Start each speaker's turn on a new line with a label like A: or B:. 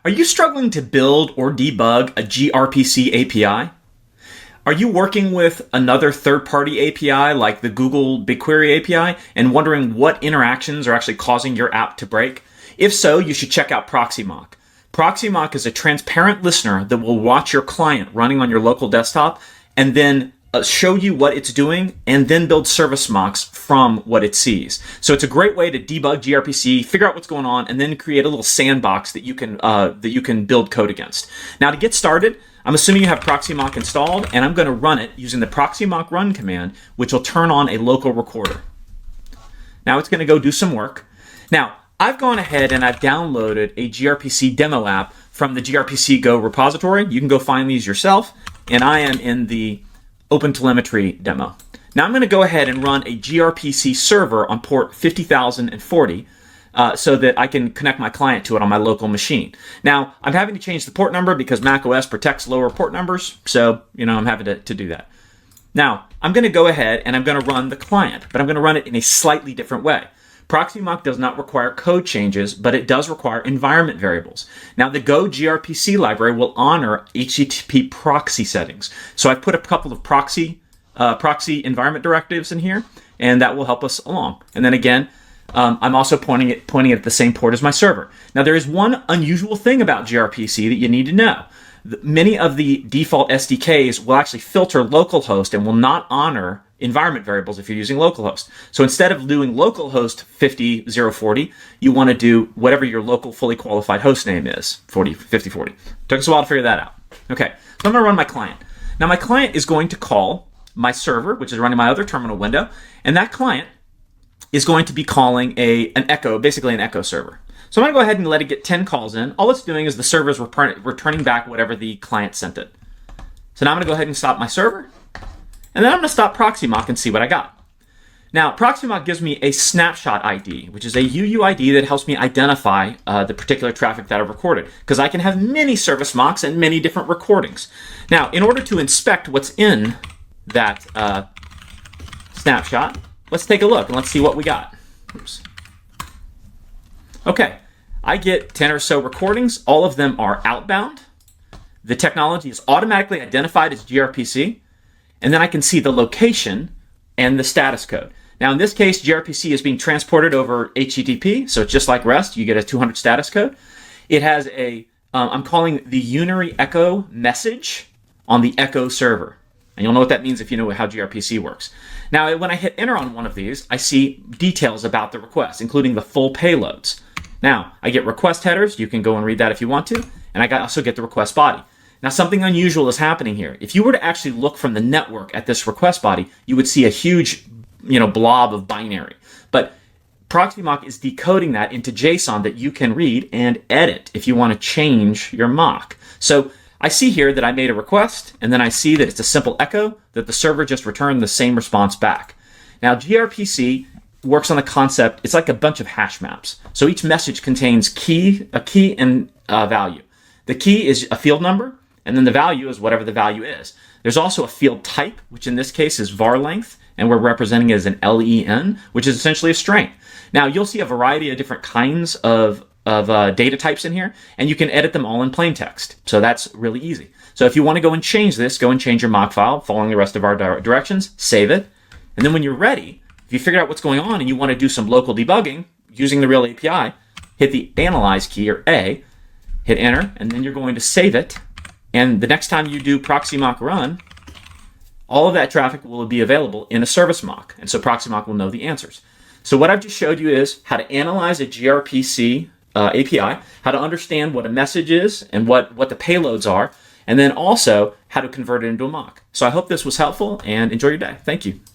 A: Are you struggling to build or debug a gRPC API? Are you working with another third-party API like the Google BigQuery API and wondering what interactions are actually causing your app to break? If so, you should check out proxymock. Proxymock is a transparent listener that will watch your client running on your local desktop and then show you what it's doing and then build service mocks from what it sees. So it's a great way to debug gRPC, figure out what's going on, and then create a little sandbox that you can build code against. Now to get started, I'm assuming you have proxymock installed, and I'm going to run it using the proxymock run command, which will turn on a local recorder. Now it's going to go do some work. Now I've gone ahead and I've downloaded a gRPC demo app from the gRPC Go repository. You can go find these yourself, and I am in the OpenTelemetry demo. Now I'm going to go ahead and run a gRPC server on port 50,040 so that I can connect my client to it on my local machine. Now I'm having to change the port number because macOS protects lower port numbers, so I'm having to do that. Now I'm going to go ahead and I'm going to run the client, but I'm going to run it in a slightly different way. Proxymock does not require code changes, but it does require environment variables. Now, the Go gRPC library will honor HTTP proxy settings. So I've put a couple of proxy environment directives in here, and that will help us along. And then again, I'm also pointing at the same port as my server. Now, there is one unusual thing about gRPC that you need to know. Many of the default SDKs will actually filter localhost and will not honor environment variables if you're using localhost. So instead of doing localhost 50,040, you want to do whatever your local fully qualified host name is, 5040. Took us a while to figure that out. Okay, so I'm going to run my client. Now my client is going to call my server, which is running my other terminal window, and that client is going to be calling an echo, basically an echo server. So I'm going to go ahead and let it get 10 calls in. All it's doing is the server is returning back whatever the client sent it. So now I'm going to go ahead and stop my server. And then I'm going to stop proxymock and see what I got. Now, proxymock gives me a snapshot ID, which is a UUID that helps me identify the particular traffic that I've recorded, because I can have many service mocks and many different recordings. Now, in order to inspect what's in that snapshot, let's take a look and let's see what we got. Oops. Okay, I get 10 or so recordings. All of them are outbound. The technology is automatically identified as gRPC. And then I can see the location and the status code. Now, in this case, gRPC is being transported over HTTP, so it's just like REST. You get a 200 status code. It has I'm calling the unary echo message on the echo server. And you'll know what that means if you know how gRPC works. Now, when I hit enter on one of these, I see details about the request, including the full payloads. Now, I get request headers. You can go and read that if you want to. And I also get the request body. Now, something unusual is happening here. If you were to actually look from the network at this request body, you would see a huge, blob of binary. But proxymock is decoding that into JSON that you can read and edit if you want to change your mock. So I see here that I made a request, and then I see that it's a simple echo, that the server just returned the same response back. Now, gRPC works on the concept, it's like a bunch of hash maps. So each message contains a key and value. The key is a field number, and then the value is whatever the value is. There's also a field type, which in this case is var length, and we're representing it as an len, which is essentially a string. Now, you'll see a variety of different kinds of data types in here, and you can edit them all in plain text. So that's really easy. So if you want to go and change this, go and change your mock file, following the rest of our directions, save it, and then when you're ready, if you figure out what's going on and you want to do some local debugging using the real API, hit the Analyze key, or A, hit enter, and then you're going to save it. And the next time you do proxymock run, all of that traffic will be available in a service mock. And so proxymock will know the answers. So what I've just showed you is how to analyze a gRPC API, how to understand what a message is and what the payloads are, and then also how to convert it into a mock. So I hope this was helpful, and enjoy your day. Thank you.